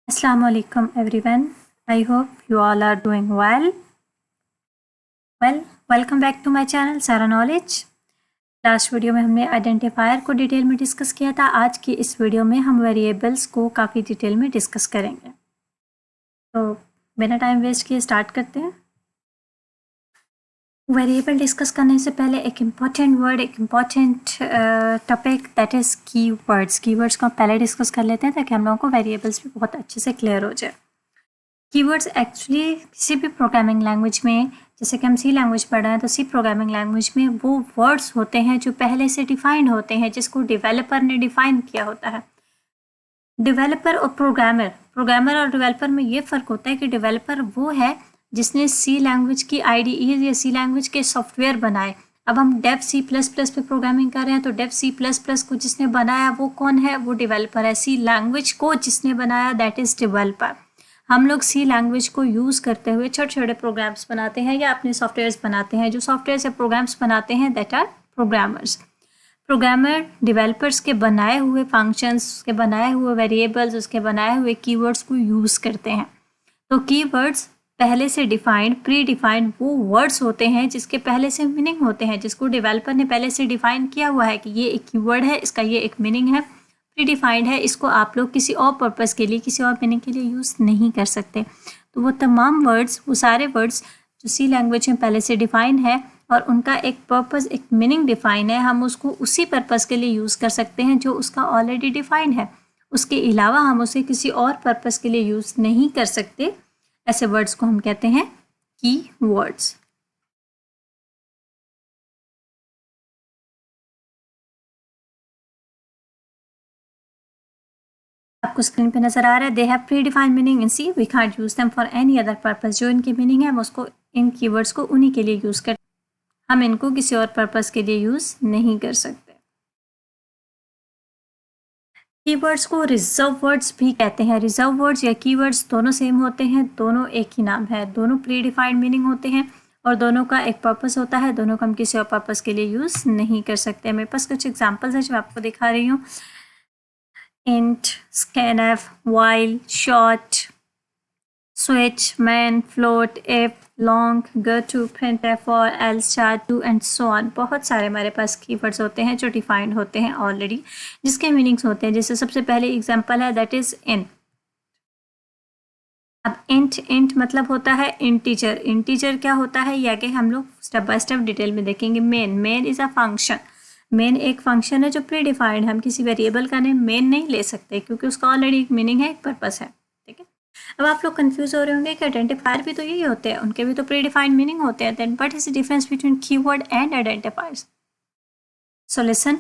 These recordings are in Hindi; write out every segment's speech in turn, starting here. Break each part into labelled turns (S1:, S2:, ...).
S1: Assalamu alaikum everyone. I hope you all are doing well. Welcome back to my channel Sara Knowledge. Last video में हमने आइडेंटिफायर को डिटेल में डिस्कस किया था. आज की इस वीडियो में हम वेरिएबल्स को काफ़ी डिटेल में डिस्कस करेंगे. तो बिना टाइम वेस्ट किए स्टार्ट करते हैं. वेरिएबल डिस्कस करने से पहले एक important topic that is keywords. Keywords को हम पहले डिस्कस कर लेते हैं ताकि हम लोगों को वेरिएबल्स भी बहुत अच्छे से क्लियर हो जाए. कीवर्ड्स एक्चुअली किसी भी प्रोग्रामिंग लैंग्वेज में, जैसे कि हम सी लैंग्वेज पढ़ रहे हैं तो सी प्रोग्रामिंग लैंग्वेज में वो वर्ड्स होते हैं जो पहले से डिफाइंड होते हैं, जिसको डेवलपर ने डिफाइन किया होता है. डेवलपर और प्रोग्रामर और डेवलपर में ये फ़र्क होता है कि डेवलपर वो है जिसने सी लैंग्वेज की आईडीई या सी लैंग्वेज के सॉफ्टवेयर बनाए. अब हम डेव सी प्लस प्लस पे प्रोग्रामिंग कर रहे हैं तो डेव सी प्लस प्लस को जिसने बनाया वो कौन है? वो डेवलपर है. सी लैंग्वेज को जिसने बनाया दैट इज़ डेवलपर. हम लोग सी लैंग्वेज को यूज़ करते हुए छोटे छोटे प्रोग्राम्स बनाते हैं या अपने सॉफ्टवेयर्स बनाते हैं. जो सॉफ्टवेयर या प्रोग्राम्स बनाते हैं that are programmers. Programmer developers के बनाए हुए फंक्शंस, उसके बनाए हुए वेरिएबल्स, उसके बनाए हुए कीवर्ड्स को यूज़ करते हैं. तो कीवर्ड्स पहले से डिफाइंड, प्री डिफाइंड वो वर्ड्स होते हैं जिसके पहले से मीनिंग होते हैं, जिसको डेवलपर ने पहले से डिफाइन किया हुआ है कि ये एक कीवर्ड है, इसका ये एक मीनिंग है, प्री डिफाइंड है, इसको आप लोग किसी और पर्पज़ के लिए, किसी और मीनिंग के लिए यूज़ नहीं कर सकते. तो वो तमाम वर्ड्स, वो सारे वर्ड्स जो सी लैंग्वेज में पहले से डिफाइन है और उनका एक पर्पज़, एक मीनिंग डिफाइन है, हम उसको उसी पर्पज़ के लिए यूज़ कर सकते हैं जो उसका ऑलरेडी डिफाइंड है. उसके अलावा हम उसे किसी और पर्पज़ के लिए यूज़ नहीं कर सकते. ऐसे वर्ड्स को हम कहते हैं की वर्ड्स. आपको स्क्रीन पे नजर आ रहा है. They have predefined meaning in C, we can't use them for any other purpose. जो इनकी मीनिंग है हम उसको, इन कीवर्ड्स को उन्हीं के लिए यूज करते हैं, हम इनको किसी और पर्पस के लिए यूज नहीं कर सकते. कीवर्ड्स को रिजर्व वर्ड्स भी कहते हैं. रिजर्व वर्ड्स या कीवर्ड्स दोनों सेम होते हैं, दोनों एक ही नाम है, दोनों प्री डिफाइंड मीनिंग होते हैं और दोनों का एक पर्पस होता है. दोनों को हम किसी और पर्पस के लिए यूज नहीं कर सकते. मेरे पास कुछ एग्जांपल्स हैं जो आपको दिखा रही हूँ. int, scanf, while, short, switch, main, float, if, long, go to, printf, for, else, char, do and so on. बहुत सारे हमारे पास कीवर्ड्स होते हैं जो डिफाइंड होते हैं ऑलरेडी, जिसके मीनिंग्स होते हैं. जैसे सबसे पहले एग्जांपल है दैट इज int. अब int मतलब होता है इंटीजर. इंटीजर क्या होता है ये आगे हम लोग स्टेप बाय स्टेप डिटेल में देखेंगे. Main is a function. Main एक फंक्शन है जो प्री डिफाइंड है. हम किसी वेरिएबल का नेम मेन नहीं ले सकते क्योंकि उसका ऑलरेडी एक मीनिंग है, एक पर्पस है. ठीक है. अब आप लोग कंफ्यूज हो रहे होंगे कि आइडेंटिफायर भी तो यही होते हैं, उनके भी तो प्री डिफाइंड मीनिंग होते हैं. Then what is the difference between keyword and identifiers? So listen,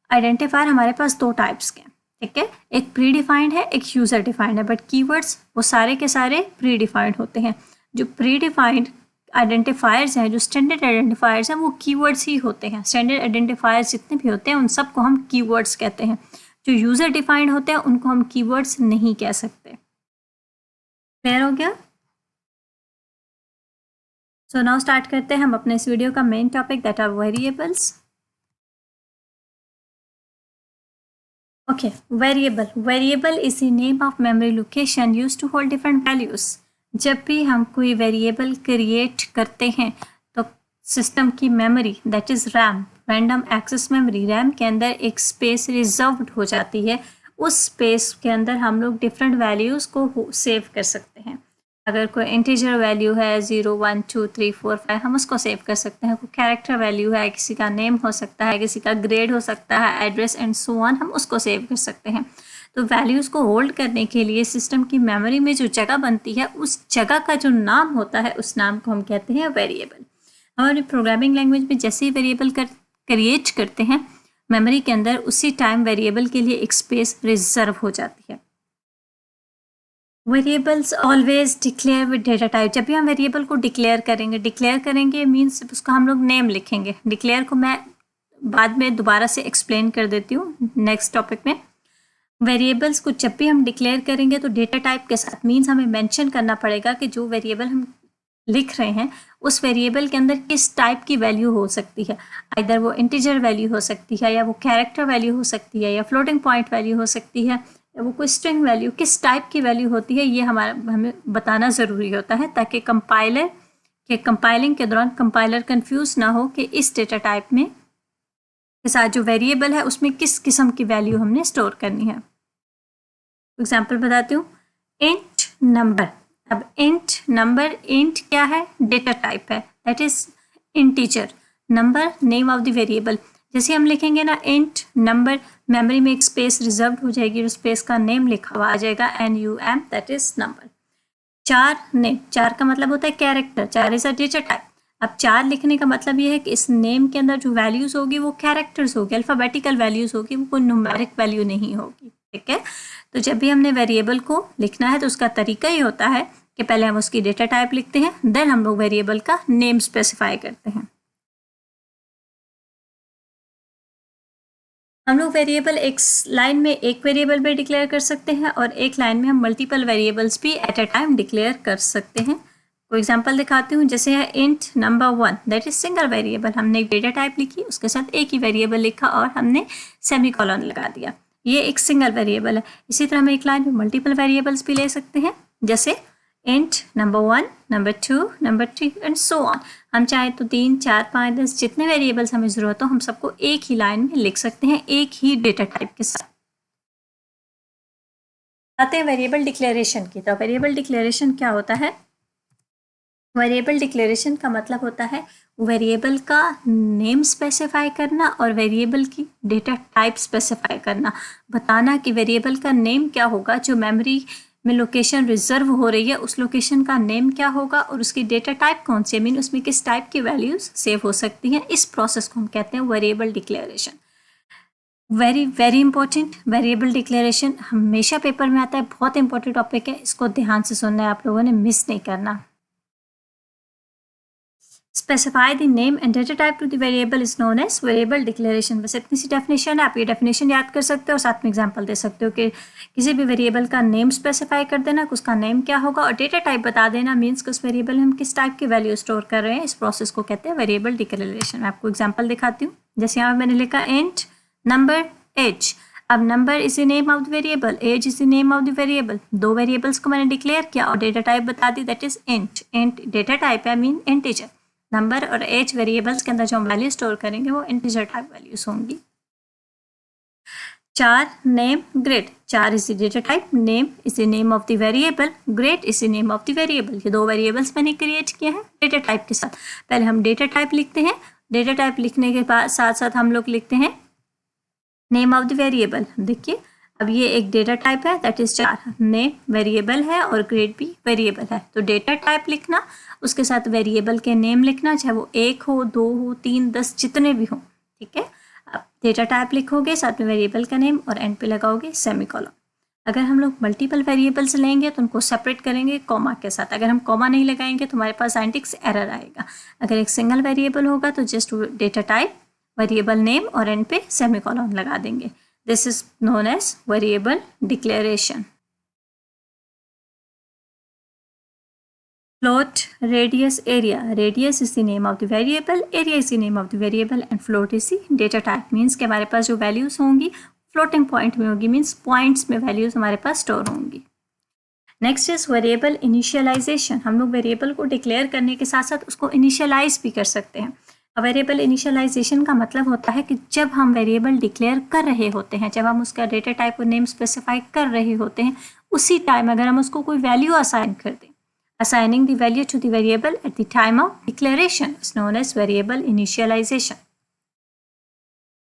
S1: identifier हमारे पास दो टाइप्स के. ठीक है. एक प्री डिफाइंड है, एक यूजर डिफाइंड है. बट कीवर्ड्स वो सारे के सारे प्री डिफाइंड होते हैं. जो प्री डिफाइंड आइडेंटिफायर्स हैं, जो स्टैंडर्ड आइडेंटिफायर्स हैं, वो कीवर्ड्स ही होते हैं. स्टैंडर्ड आइडेंटिफायर्स जितने भी होते हैं उन सबको हम कीवर्ड्स कहते हैं. जो यूजर डिफाइंड होते हैं उनको हम कीवर्ड्स नहीं कह सकते. क्लियर हो गया? सो नाउ स्टार्ट करते हैं हम अपने इस वीडियो का main topic that are variables. Okay. Variable is the name of memory location used to hold different values. जब भी हम कोई वेरिएबल क्रिएट करते हैं तो सिस्टम की memory that is RAM, random access memory, RAM के अंदर एक स्पेस रिजर्व्ड हो जाती है. उस स्पेस के अंदर हम लोग डिफरेंट वैल्यूज़ को सेव कर सकते हैं. अगर कोई इंटीजर वैल्यू है 0, 1, 2, 3, 4, 5 हम उसको सेव कर सकते हैं. कोई कैरेक्टर वैल्यू है, किसी का नेम हो सकता है, किसी का ग्रेड हो सकता है, एड्रेस एंड सो ऑन, हम उसको सेव कर सकते हैं. तो वैल्यूज़ को होल्ड करने के लिए सिस्टम की मेमोरी में जो जगह बनती है उस जगह का जो नाम होता है उस नाम को हम कहते हैं वेरिएबल. हमारी प्रोग्रामिंग लैंग्वेज में जैसे ही वेरिएबल क्रिएट करते हैं मेमोरी के अंदर, उसी टाइम वेरिएबल के लिए एक स्पेस रिजर्व हो जाती है. Variables always declare with data type. जब भी हम वेरिएबल को डिक्लेयर करेंगे मीन्स उसका हम लोग नेम लिखेंगे. डिक्लेयर को मैं बाद में दोबारा से एक्सप्लेन कर देती हूँ नेक्स्ट टॉपिक में. वेरिएबल्स को जब भी हम डिक्लेयर करेंगे तो डेटा टाइप के साथ, मीन्स हमें मेंशन करना पड़ेगा कि जो वेरिएबल हम लिख रहे हैं उस वेरिएबल के अंदर किस टाइप की वैल्यू हो सकती है. आइदर वो इंटीजर वैल्यू हो सकती है, या वो कैरेक्टर वैल्यू हो सकती है, या फ्लोटिंग पॉइंट वैल्यू हो सकती है, वो कोई स्ट्रिंग वैल्यू किस टाइप की वैल्यू होती है ये हमें बताना ज़रूरी होता है, ताकि कंपाइलिंग के दौरान कंपाइलर कंफ्यूज ना हो कि इस डेटा टाइप में के साथ जो वेरिएबल है उसमें किस किस्म की वैल्यू हमने स्टोर करनी है। एग्जाम्पल बताती हूँ, इंट नंबर। अब इंट क्या है, डेटा टाइप है, that is integer. Number name of the variable. जैसे हम लिखेंगे ना इंट नंबर, मेमोरी में एक स्पेस रिजर्व हो जाएगी और स्पेस का नेम लिखा हुआ आ जाएगा NUM, दैट इज नंबर। चार का मतलब होता है character, 4 is a data type. अब 4 लिखने का मतलब ये है कि इस नेम के अंदर जो वैल्यूज होगी वो कैरेक्टर्स होगी, अल्फाबेटिकल वैल्यूज होगी, वो कोई न्यूमेरिक वैल्यू नहीं होगी। ठीक है, तो जब भी हमने वेरिएबल को लिखना है तो उसका तरीका ही होता है कि पहले हम उसकी डेटा टाइप लिखते हैं, देन हम लोग वेरिएबल का नेम स्पेसिफाई करते हैं। हम लोग वेरिएबल एक लाइन में एक वेरिएबल भी डिक्लेयर कर सकते हैं और एक लाइन में हम मल्टीपल वेरिएबल्स भी एट अ टाइम डिक्लेयर कर सकते हैं। कोई एग्जांपल दिखाती हूँ, जैसे है int number 1, that is single variable. हमने एक डेटा टाइप लिखी, उसके साथ एक ही वेरिएबल लिखा और हमने सेमीकोलन लगा दिया, ये एक सिंगल वेरिएबल है। इसी तरह हम एक लाइन में मल्टीपल वेरिएबल्स भी ले सकते हैं, जैसे int number 1, number 2, number 3 and so on. हम चाहे तो 3, 4, 5, 10 जितने वेरिएबल्स हमें जरूरत हो हम सबको एक ही लाइन में लिख सकते हैं, एक ही डेटा टाइप के साथ। आते हैं वेरिएबल डिक्लेरेशन की। तो वेरिएबल डिक्लेरेशन क्या होता है? वेरिएबल डिक्लेरेशन का मतलब होता है वेरिएबल का नेम स्पेसिफाई करना और वेरिएबल की डेटा टाइप स्पेसिफाई करना, बताना कि वेरिएबल का नेम क्या होगा, जो मेमोरी में लोकेशन रिजर्व हो रही है उस लोकेशन का नेम क्या होगा और उसकी डेटा टाइप कौन सी है, मीन उसमें किस टाइप की वैल्यूज सेव हो सकती हैं। इस प्रोसेस को हम कहते हैं variable declaration. Very very important, variable declaration हमेशा पेपर में आता है, बहुत इंपॉर्टेंट टॉपिक है, इसको ध्यान से सुनना है, आप लोगों ने मिस नहीं करना। Specify the name and data type to the variable is known as variable declaration। बस इतनी सी डेफिनेशन है, आप ये डेफिनेशन याद कर सकते हो और साथ में एग्जांपल दे सकते हो कि किसी भी वेरिएबल का नेम स्पेसिफाई कर देना कि उसका नेम क्या होगा और डेटा टाइप बता देना, मीन्स कि उस वेरिएबल में हम किस टाइप की वैल्यू स्टोर कर रहे हैं। इस प्रोसेस को कहते हैं वेरिएबल डिक्लेरेशन। मैं आपको एग्जाम्पल दिखाती हूँ, जैसे यहाँ मैंने लिखा इंट नंबर एज। अब number is the name of the variable, age is the name of the variable. दो वेरिएबल्स को मैंने डिक्लेयर किया और डेटा टाइप बता दी, that is int. Int data type है, मीन इंटीजर। नंबर और एज वेरिएबल्स के अंदर जो हम वैल्यू स्टोर करेंगे वो इंटीजर टाइप वैल्यूज होंगी। 4 name grade. 4 is the data type, name is the name of the variable, grade is the name of the variable. ये दो वेरिएबल्स मैंने क्रिएट किए हैं डेटा टाइप के साथ। पहले हम डेटा टाइप लिखते हैं, डेटा टाइप लिखने के बाद साथ साथ हम लोग लिखते हैं नेम ऑफ द वेरिएबल। देखिए अब ये एक डेटा टाइप है, दैट इज 4, नेम वेरिएबल है और ग्रेड भी वेरिएबल है। तो डेटा टाइप लिखना, उसके साथ वेरिएबल के नेम लिखना, चाहे वो 1 हो, 2 हो, 3, 10 जितने भी हो। ठीक है, अब डेटा टाइप लिखोगे, साथ में वेरिएबल का नेम और एंड पे लगाओगे सेमीकोलन। अगर हम लोग मल्टीपल वेरिएबल्स लेंगे तो उनको सेपरेट करेंगे कॉमा के साथ। अगर हम कॉमा नहीं लगाएंगे तो हमारे पास सिंटैक्स एरर आएगा। अगर एक सिंगल वेरिएबल होगा तो just data type, variable name और एंड पे सेमीकोलन लगा देंगे। This is known as variable declaration. Float, radius, area. Radius is the name of the variable, area is the name of the variable and float is the data type। means कि हमारे पास जो values होंगी floating point में होगी, means points में values हमारे पास store होंगी। Next is variable initialization. हम लोग वेरिएबल को डिक्लेयर करने के साथ साथ उसको इनिशियलाइज भी कर सकते हैं। वेरिएबल इनिशियलाइजेशन का मतलब होता है कि जब हम वेरिएबल डिक्लेयर कर रहे होते हैं, जब हम उसका डेटा टाइप और नेम स्पेसिफाई कर रहे होते हैं, उसी टाइम अगर हम उसको कोई वैल्यू असाइन कर दें, assigning the value to the variable at the time of declaration is known as variable initialization।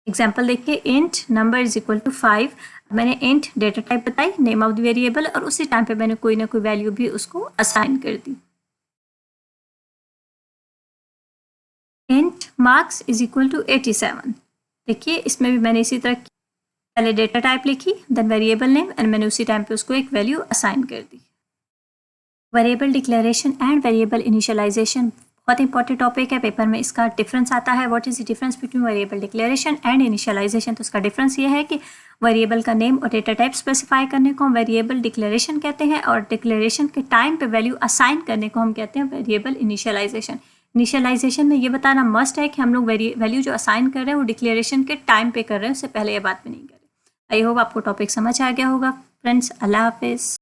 S1: Example देखिए, int number is equal to 5। मैंने इंट डेटा टाइप बताई, नेम ऑफ द वेरिएबल, और उसी टाइम पे मैंने कोई ना कोई वैल्यू भी उसको असाइन कर दी। Int marks is equal to 87। देखिए इसमें भी मैंने इसी तरह पहले डेटा टाइप लिखी, देन वेरिएबल नेम, एंड मैंने उसी टाइम पे उसको एक वैल्यू असाइन कर दी। Variable declaration and variable initialisation बहुत इंपॉर्टेंट टॉपिक है, पेपर में इसका डिफरेंस आता है। What is the difference between variable declaration and initialisation? तो उसका डिफरेंस ये है कि वेरिएबल का नेम और डेटा टाइप स्पेसिफाई करने को हम वेरिएबल डिक्लेरेशन कहते हैं और डिक्लेरेशन के टाइम पे वैल्यू असाइन करने को हम कहते हैं वेरिएबल इनिशियलाइजेशन। इनिशियलाइजेशन में ये बताना मस्ट है कि हम लोग वैल्यू जो असाइन कर रहे हैं वो डिक्लेरेशन के टाइम पे कर रहे हैं, उससे पहले ये बात भी नहीं कर रहे। आई होप आपको टॉपिक समझ आ गया होगा। फ्रेंड्स, अल्लाह हाफिज़।